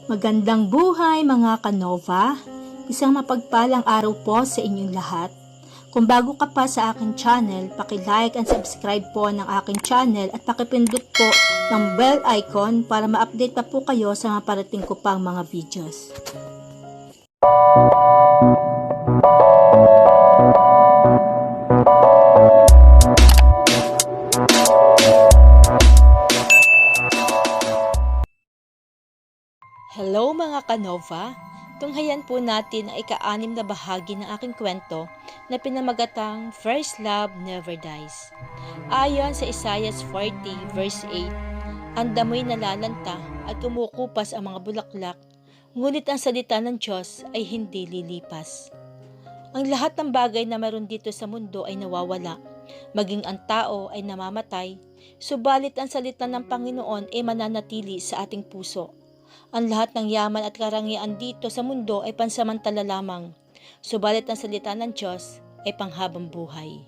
Magandang buhay mga kanova! Isang mapagpalang araw po sa inyong lahat. Kung bago ka pa sa aking channel, paki-like and subscribe po ng aking channel at pakipindot po ng bell icon para ma-update pa po kayo sa mga parating ko pang mga videos. Hello mga kanova! Tunghayan po natin ang ika-6 na bahagi ng aking kwento na pinamagatang First Love Never Dies. Ayon sa Isaiah 40 verse 8, ang damoy nalalanta at kumukupas ang mga bulaklak, ngunit ang salita ng Diyos ay hindi lilipas. Ang lahat ng bagay na meron dito sa mundo ay nawawala, maging ang tao ay namamatay, subalit ang salita ng Panginoon ay mananatili sa ating puso. Ang lahat ng yaman at karangyaan dito sa mundo ay pansamantala lamang, subalit ang salita ng Diyos ay panghabang buhay.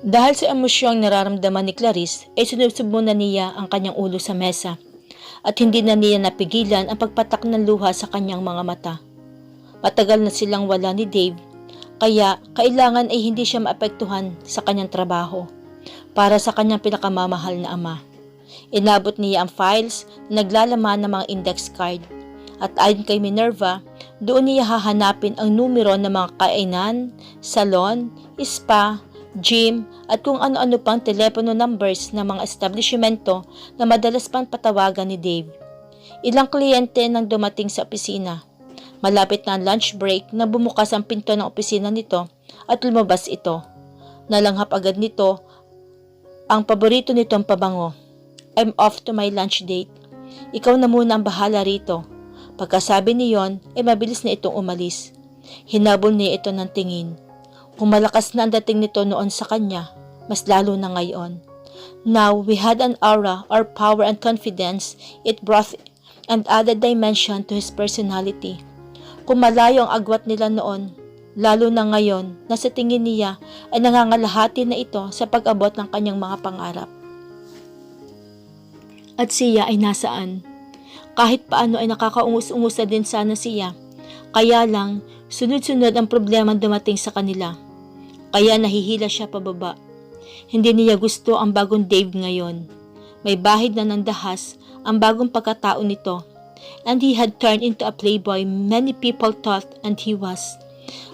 Dahil sa emosyong nararamdaman ni Clarice, ay sinusubo na niya ang kanyang ulo sa mesa, at hindi na niya napigilan ang pagpatak ng luha sa kanyang mga mata. Matagal na silang wala ni Dave, kaya kailangan ay hindi siya maapektuhan sa kanyang trabaho para sa kanyang pinakamamahal na ama. Inabot niya ang files na naglalaman ng mga index card, at ayon kay Minerva, doon niya hahanapin ang numero ng mga kainan, salon, spa, gym at kung ano-ano pang telepono numbers ng mga establishmento na madalas pang patawagan ni Dave. Ilang kliyente nang dumating sa opisina. Malapit na ang lunch break na bumukas ang pinto ng opisina nito at lumabas ito. Nalanghap agad nito ang paborito nitong pabango. I'm off to my lunch date. Ikaw na muna ang bahala rito. Pagkasabi niyon, ay mabilis na itong umalis. Hinabol niya ito ng tingin. Kung malakas na ang dating nito noon sa kanya, mas lalo na ngayon. Now, we had an aura, or power and confidence. It brought an added dimension to his personality. Kung malayo ang agwat nila noon, lalo na ngayon, na sa tingin niya ay nangangalahati na ito sa pag-abot ng kanyang mga pangarap. At siya ay nasaan? Kahit paano ay nakakaungus-ungusa din sana siya. Kaya lang, sunod-sunod ang problema dumating sa kanila. Kaya nahihila siya pababa. Hindi niya gusto ang bagong Dave ngayon. May bahid na ng dahas ang bagong pagkatao nito. And he had turned into a playboy many people thought and he was.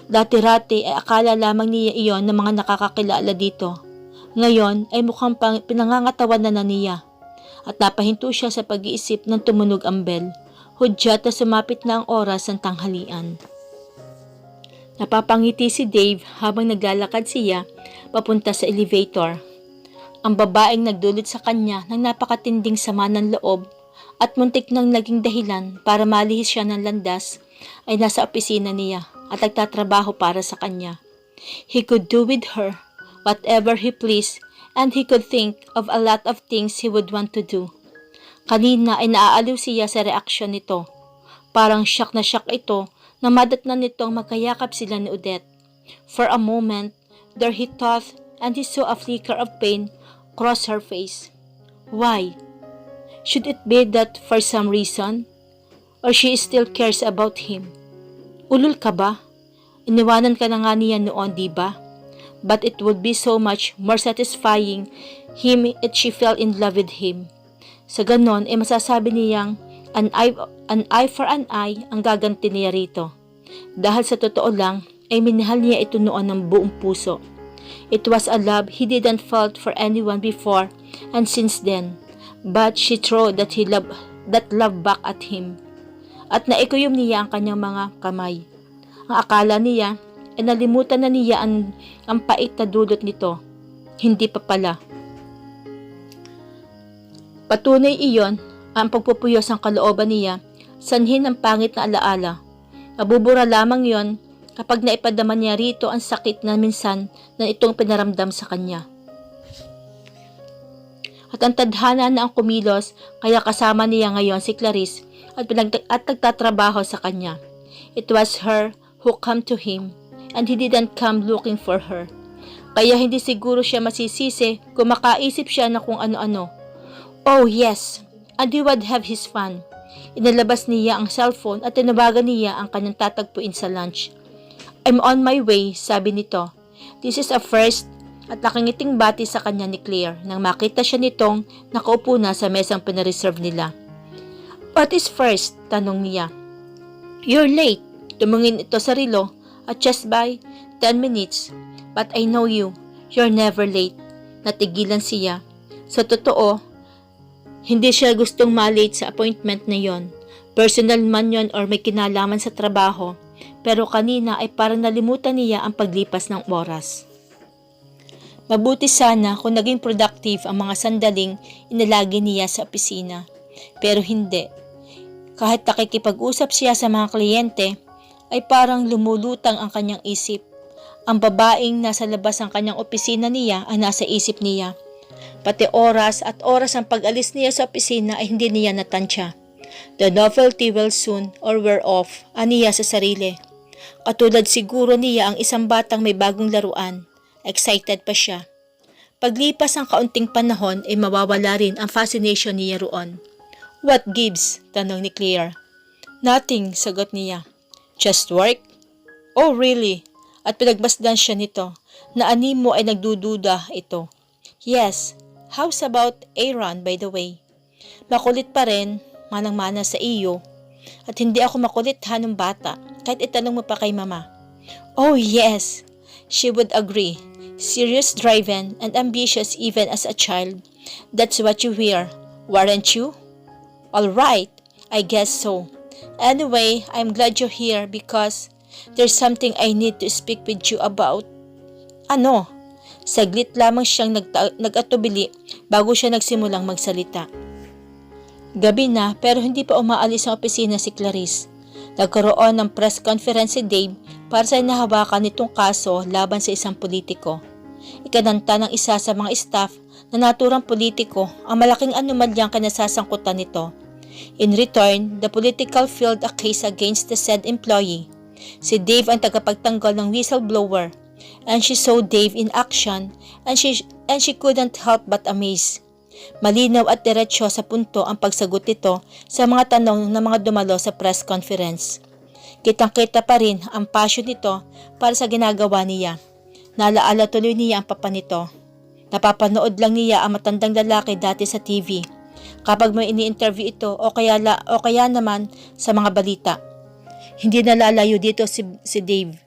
Dati-rati ay akala lamang niya iyon ng mga nakakakilala dito. Ngayon ay mukhang pinangangatawan na niya. At napahinto siya sa pag-iisip ng tumunog ang bell. Hudyat na sumapit na ang oras ng tanghalian. Napapangiti si Dave habang naglalakad siya papunta sa elevator. Ang babaeng nagdulot sa kanya ng napakatinding sama ng loob at muntik nang naging dahilan para malihis siya ng landas ay nasa opisina niya at nagtatrabaho para sa kanya. He could do with her whatever he pleased, and he could think of a lot of things he would want to do. Kanina ay naaaliw siya sa reaksyon nito. Parang shock na shock ito na madatnan nitong magkayakap sila ni Odette. For a moment, there he thought and he saw a flicker of pain cross her face. Why? Should it be that for some reason? Or she still cares about him? Ulul ka ba? Iniwanan ka na nga niya noon, di ba? But it would be so much more satisfying him if she fell in love with him. Sa ganon, masasabi niyang an eye for an eye ang gaganti niya rito. Dahil sa totoo lang, ay minahal niya ito noon ng buong puso. It was a love he didn't felt for anyone before and since then. But she threw that love back at him. At naikuyom niya ang kanyang mga kamay. Ang akala niya, nalimutan na niya ang pait na dulot nito. Hindi pa pala. Patunay iyon ang pagpupuyos ng kalooban niya, sanhin ng pangit na alaala. Mabubura lamang yon kapag naipadama niya rito ang sakit na minsan na itong pinaramdam sa kanya. At ang tadhana na ang kumilos, kaya kasama niya ngayon si Clarice at nagtatrabaho sa kanya. It was her who came to him, and he didn't come looking for her. Kaya hindi siguro siya masisisi kung makaisip siya na kung ano-ano. Oh yes, and he would have his fun. Inalabas niya ang cellphone at tinawagan niya ang kanyang tatagpuin sa lunch. I'm on my way, sabi nito. This is a first, at nakangiting bati sa kanya ni Claire nang makita siya nitong nakaupo na sa mesang pinareserve nila. What is first? Tanong niya. You're late. Tumungin ito sa relo at just by 10 minutes. But I know you. You're never late. Natigilan siya. Sa totoo, hindi siya gustong malate sa appointment na yon. Personal man yon or may kinalaman sa trabaho. Pero kanina ay parang nalimutan niya ang paglipas ng oras. Mabuti sana kung naging productive ang mga sandaling inalagi niya sa opisina. Pero hindi. Kahit nakikipag-usap siya sa mga kliyente, ay parang lumulutang ang kanyang isip. Ang babaeng nasa labas ng kanyang opisina niya ay nasa isip niya. Pati oras at oras ang pag-alis niya sa opisina ay hindi niya natansya. The novelty will soon or wear off, aniya sa sarili. Katulad siguro niya ang isang batang may bagong laruan. Excited pa siya. Paglipas ng kaunting panahon ay mawawala rin ang fascination niya roon. What gives? Tanong ni Claire. Nothing, sagot niya. Just work? Oh really? At pinagbasdan siya nito na animo ay nagdududa ito. Yes, how's about Aaron by the way? Makulit pa rin, manang-mana sa iyo. At hindi ako makulit nung bata, kahit itanong mo pa kay mama. Oh yes, she would agree. Serious, driven, and ambitious even as a child. That's what you hear, weren't you? Alright, I guess so. Anyway, I'm glad you're here because there's something I need to speak with you about. Ano? Saglit lamang siyang nag-atubili bago siya nagsimulang magsalita. Gabi na pero hindi pa umaalis ang opisina si Clarice. Nagkaroon ng press conference si Dave para sa inahawakan nitong kaso laban sa isang politiko. Ikinanta ng isa sa mga staff na naturang politiko ang malaking anomalyang kinasasangkutan nito. In return, the political filed a case against the said employee. Si Dave ang tagapagtanggol ng whistleblower, and she saw Dave in action and she couldn't help but amaze. Malinaw at diretsyo sa punto ang pagsagot nito sa mga tanong ng mga dumalo sa press conference. Kitang-kita pa rin ang passion nito para sa ginagawa niya. Nalaala tuloy niya ang papa nito. Napapanood lang niya ang matandang lalaki dati sa TV kapag may ini-interview ito o kaya naman sa mga balita. Hindi nalalayo dito si Dave.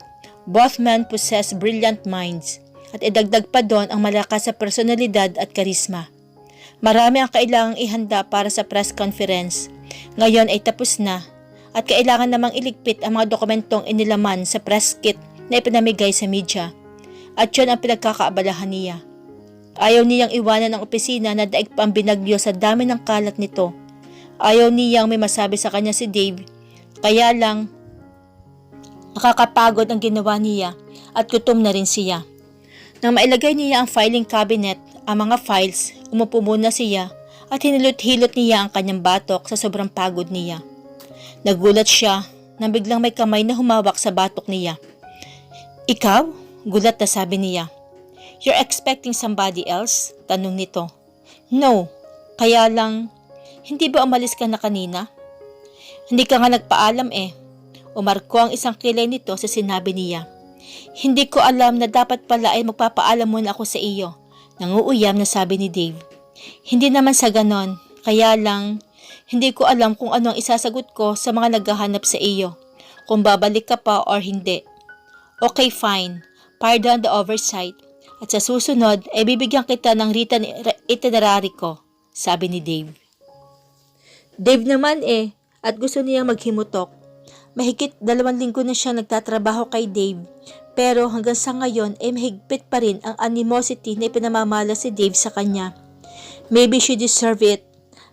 Both men possess brilliant minds at idagdag pa doon ang malakas sa personalidad at karisma. Marami ang kailangang ihanda para sa press conference. Ngayon ay tapos na at kailangan namang iligpit ang mga dokumentong inilaman sa press kit na ipinamigay sa media. At yun ang pinagkakaabalahan niya. Ayaw niyang iwanan ang opisina na daig pa ang binagyo sa dami ng kalat nito. Ayaw niyang may masabi sa kanya si Dave. Kaya lang, nakakapagod ang ginawa niya at gutom na rin siya. Nang mailagay niya ang filing cabinet, ang mga files, umupo muna siya at hinilot-hilot niya ang kanyang batok sa sobrang pagod niya. Nagulat siya nang biglang may kamay na humawak sa batok niya. Ikaw? Gulat na sabi niya. You're expecting somebody else? Tanong nito. No, kaya lang, hindi ba umalis ka na kanina? Hindi ka nga nagpaalam eh. Umarko ang isang kilay nito sa sinabi niya. Hindi ko alam na dapat pala ay magpapaalam muna ako sa iyo. Nanguuyam na sabi ni Dave. Hindi naman sa ganon, kaya lang, hindi ko alam kung ano ang isasagot ko sa mga naghahanap sa iyo. Kung babalik ka pa or hindi. Okay, fine. Pardon the oversight. At sa susunod ay bibigyan kita ng written itinerary ko, sabi ni Dave. Dave naman at gusto niyang maghimutok. Mahigit 2 linggo na siyang nagtatrabaho kay Dave, pero hanggang sa ngayon ay mahigpit pa rin ang animosity na ipinamamala si Dave sa kanya. Maybe she deserved it,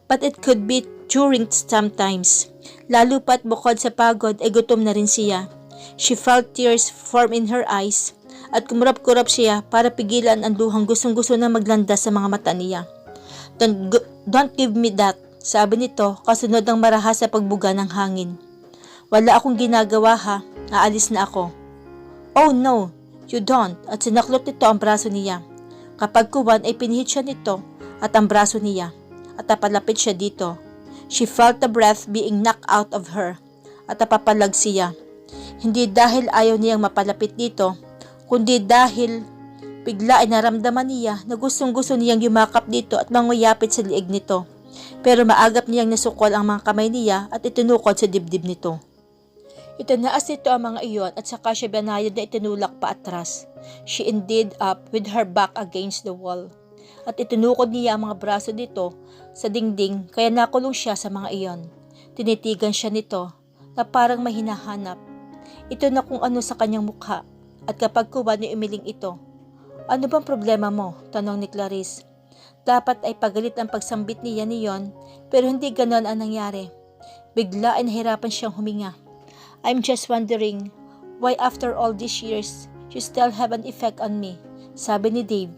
but it could be during sometimes. Lalo pat bukod sa pagod ay gutom na rin siya. She felt tears form in her eyes at kumurap-kurap siya para pigilan ang luhang gustong-gusto na maglanda sa mga mata niya. Don't give me that, sabi nito kasunod ng marahas sa pagbuga ng hangin. Wala akong ginagawa ha, aalis na ako. Oh no, you don't, at sinaklot nito ang braso niya. Kapag kuwan ay pinihit siya nito at ang braso niya at napalapit siya dito. She felt the breath being knocked out of her at napapalag siya. Hindi dahil ayaw niyang mapalapit dito, kundi dahil bigla ay naramdaman niya na gustong-gusto niyang yumakap dito at manguyapit sa liig nito. Pero maagap niyang nasukol ang mga kamay niya at itinukod sa dibdib nito. Itinaas nito ang mga iyon at saka siya banayad na itinulak pa atras. She ended up with her back against the wall. At itinukod niya ang mga braso nito sa dingding kaya nakulong siya sa mga iyon. Tinitigan siya nito na parang may hinahanap. Ito na kung ano sa kanyang mukha at kapag kuwan ay umiling ito. Ano bang problema mo? Tanong ni Clarice. Dapat ay pagalit ang pagsambit niya niyon pero hindi ganon ang nangyari. Bigla ay nahirapan siyang huminga. I'm just wondering why after all these years you still have an effect on me, sabi ni Dave.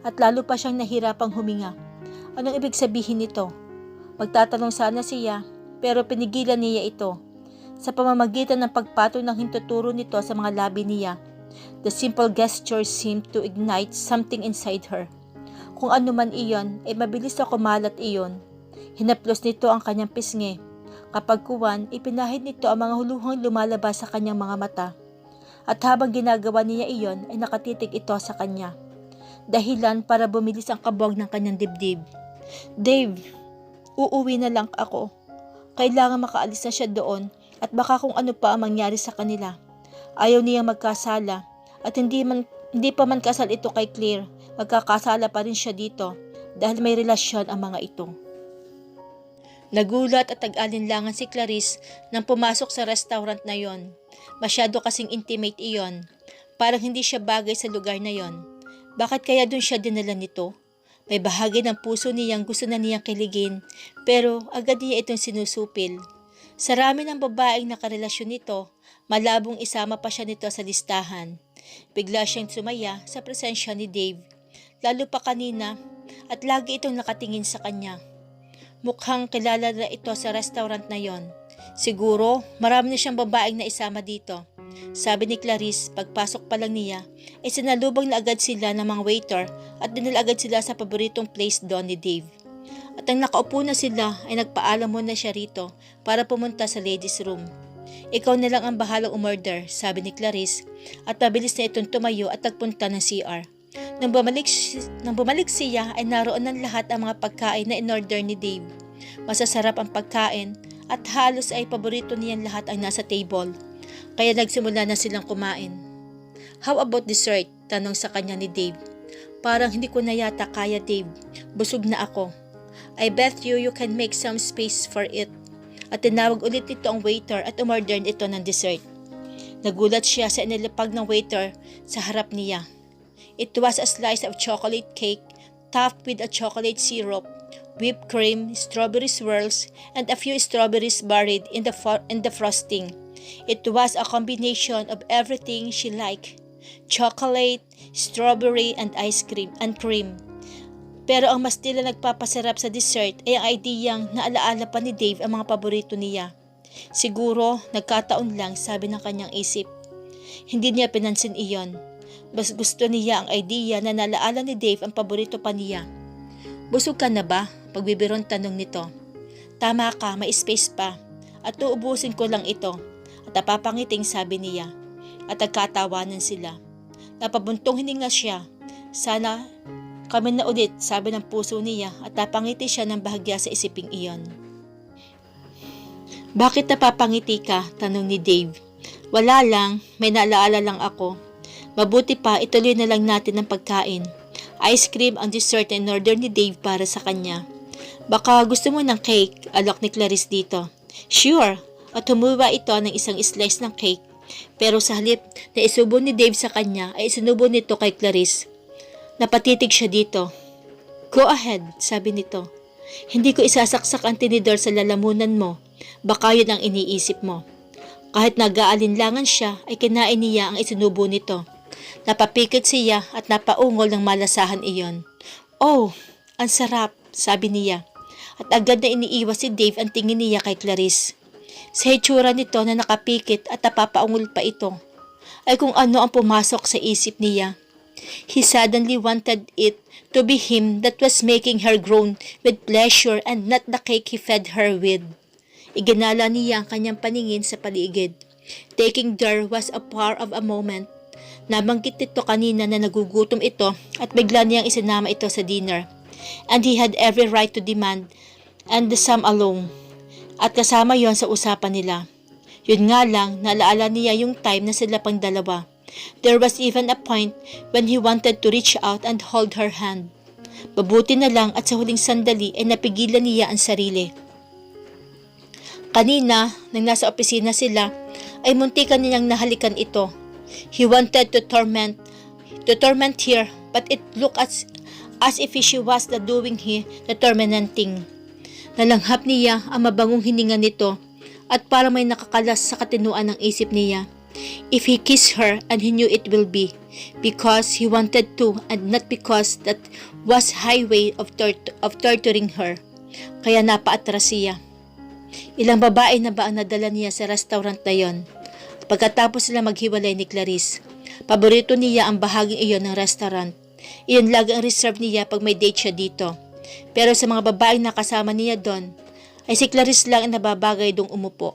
At lalo pa siyang nahirapang huminga. Anong ibig sabihin nito? Magtatanong sana siya pero pinigilan niya ito. Sa pamamagitan ng pagpatong ng hintuturo nito sa mga labi niya, the simple gesture seemed to ignite something inside her. Kung ano man iyon, ay mabilis na kumalat iyon. Hinaplos nito ang kanyang pisngi. Kapag kuwan, ipinahid nito ang mga huluhang lumalabas sa kanyang mga mata. At habang ginagawa niya iyon, ay nakatitig ito sa kanya. Dahilan para bumilis ang kabog ng kanyang dibdib. Dave, uuwi na lang ako. Kailangan makaalis na siya doon at baka kung ano pa ang mangyari sa kanila. Ayaw niyang magkasala at hindi pa man kasal ito kay Claire, magkakasala pa rin siya dito dahil may relasyon ang mga ito. Nagulat at tag-alinlangan si Clarice nang pumasok sa restaurant na yon. Masyado kasing intimate iyon. Parang hindi siya bagay sa lugar na yon. Bakit kaya dun siya dinala nito? May bahagi ng puso niyang gusto na niyang kiligin, pero agad niya itong sinusupil. Sa rami ng babaeng nakarelasyon nito, malabong isama pa siya nito sa listahan. Bigla siyang sumaya sa presensya ni Dave, lalo pa kanina, at lagi itong nakatingin sa kanya. Mukhang kilala na ito sa restaurant na yon. Siguro, marami na siyang babaeng na isama dito. Sabi ni Clarice, pagpasok pa lang niya, ay sinalubong na agad sila ng mga waiter at dinala agad sila sa paboritong place doon ni Dave. At ang nakaupo na sila ay nagpaalam muna siya rito para pumunta sa ladies room. Ikaw na lang ang bahalang umorder, sabi ni Clarice at mabilis na itong tumayo at nagpunta ng CR. Nang bumalik siya ay naroon ng lahat ang mga pagkain na in-order ni Dave. Masasarap ang pagkain at halos ay paborito niyan lahat ang nasa table. Kaya nagsimula na silang kumain. How about dessert? Tanong sa kanya ni Dave. Parang hindi ko na yata kaya, Dave. Busog na ako. I bet you can make some space for it. At tinawag ulit nito ang waiter at umorder ito ng dessert. Nagulat siya sa inilapag ng waiter sa harap niya. It was a slice of chocolate cake topped with a chocolate syrup, whipped cream, strawberry swirls, and a few strawberries buried in the frosting. It was a combination of everything she liked, chocolate, strawberry, and ice cream and cream. Pero ang mas tila nagpapasarap sa dessert ay ang ideyang naalaala pa ni Dave ang mga paborito niya. Siguro, nagkataon lang, sabi ng kanyang isip. Hindi niya pinansin iyon. Mas gusto niya ang ideya na nalaala ni Dave ang paborito pa niya. Busog ka na ba? Pagbibiron tanong nito. Tama ka, may space pa. At uubusin ko lang ito. At napapangiting sabi niya. At nagkatawanan sila. Napabuntong hininga siya. Sana kami na ulit, sabi ng puso niya at napangiti siya ng bahagya sa isiping iyon. Bakit napapangiti ka? Tanong ni Dave. Wala lang, may naalaala lang ako. Mabuti pa, ituloy na lang natin ang pagkain. Ice cream ang dessert na in-order ni Dave para sa kanya. Baka gusto mo ng cake, alok ni Clarice dito. Sure, at humuwa ito ng isang slice ng cake. Pero sa halip na isubo ni Dave sa kanya ay isinubo nito kay Clarice. Napatitig siya dito. Go ahead, sabi nito. Hindi ko isasaksak ang tinidor sa lalamunan mo. Baka yun ang iniisip mo. Kahit nag-aalinlangan siya, ay kinain niya ang isinubo nito. Napapikit siya at napaungol ng malasahan iyon. Oh, ang sarap, sabi niya. At agad na iniiwas si Dave ang tingin niya kay Clarice. Sa hitsura nito na nakapikit at napapaungol pa ito, ay kung ano ang pumasok sa isip niya. He suddenly wanted it to be him that was making her groan with pleasure and not the cake he fed her with. Iginala niya ang kanyang paningin sa paligid. Taking there was a part of a moment. Nabanggit nito kanina na nagugutom ito at bigla niyang isinama ito sa dinner. And he had every right to demand and the some alone. At kasama yon sa usapan nila. Yun nga lang, nalaala niya yung time na sila pang dalawa. There was even a point when he wanted to reach out and hold her hand. Mabuti na lang at sa huling sandali ay napigilan niya ang sarili. Kanina, nang nasa opisina sila, ay muntikan niyang nahalikan ito. He wanted to torment her, but it looked as if she was the doing he, the tormenting. Nalanghap niya ang mabangong hininga nito at parang may nakakalas sa katinuan ng isip niya. If he kissed her and he knew it will be, because he wanted to and not because that was highway of torturing her. Kaya napaatras siya. Ilang babae na ba ang nadala niya sa restaurant na yon? Pagkatapos sila maghiwalay ni Clarice, paborito niya ang bahaging iyon ng restaurant. Iyon lagi ang reserve niya pag may date siya dito. Pero sa mga babaeng nakasama niya doon, ay si Clarice lang ang nababagay dong umupo.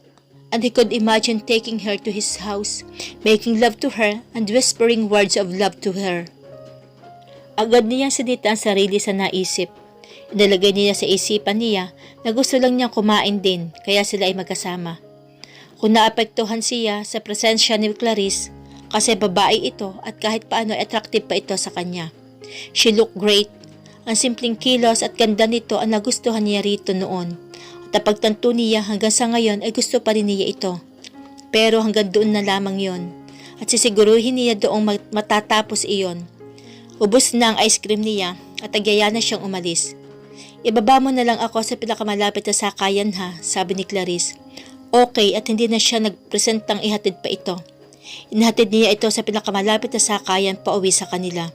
And he could imagine taking her to his house, making love to her and whispering words of love to her. Agad niyang sinita ang sarili sa naisip. Inalagay niya sa isipan niya na gusto lang niyang kumain din, kaya sila ay magkasama. Kung naapektuhan siya sa presensya ni Clarice, kasi babae ito at kahit paano attractive pa ito sa kanya. She looked great. Ang simpleng kilos at ganda nito ang nagustuhan niya rito noon. At napagtanto niya hanggang sa ngayon ay gusto pa rin niya ito. Pero hanggang doon na lamang yon. At sisiguruhin niya doong matatapos iyon. Ubus na ang ice cream niya at nagyaya na siyang umalis. Ibaba mo na lang ako sa pinakamalapit na sakayan ha, sabi ni Clarice. Okay, at hindi na siya nagpresentang ihatid pa ito. Inahatid niya ito sa pinakamalapit na sakayan pa uwi sa kanila.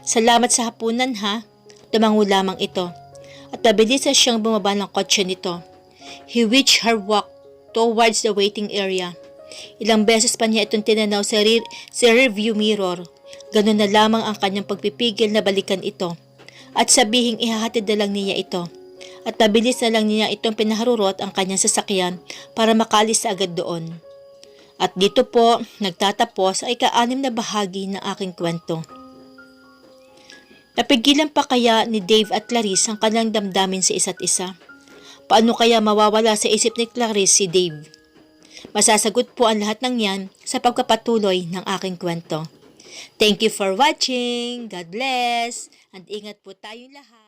Salamat sa hapunan ha, tumango lamang ito. At mabilis na siyang bumaba ng kotse nito. He watched her walk towards the waiting area. Ilang beses pa niya itong tinanaw sa rearview mirror. Ganun na lamang ang kanyang pagpipigil na balikan ito. At sabihing ihahatid na lang niya ito. At mabilis na lang niya itong pinaharurot ang kanyang sasakyan para makalis agad doon. At dito po, nagtatapos ay ka-6 na bahagi ng aking kwento. Napigilan pa kaya ni Dave at Clarice ang kanilang damdamin sa isa't isa? Paano kaya mawawala sa isip ni Clarice si Dave? Masasagot po ang lahat ng yan sa pagpapatuloy ng aking kwento. Thank you for watching. God bless. And ingat po tayong lahat.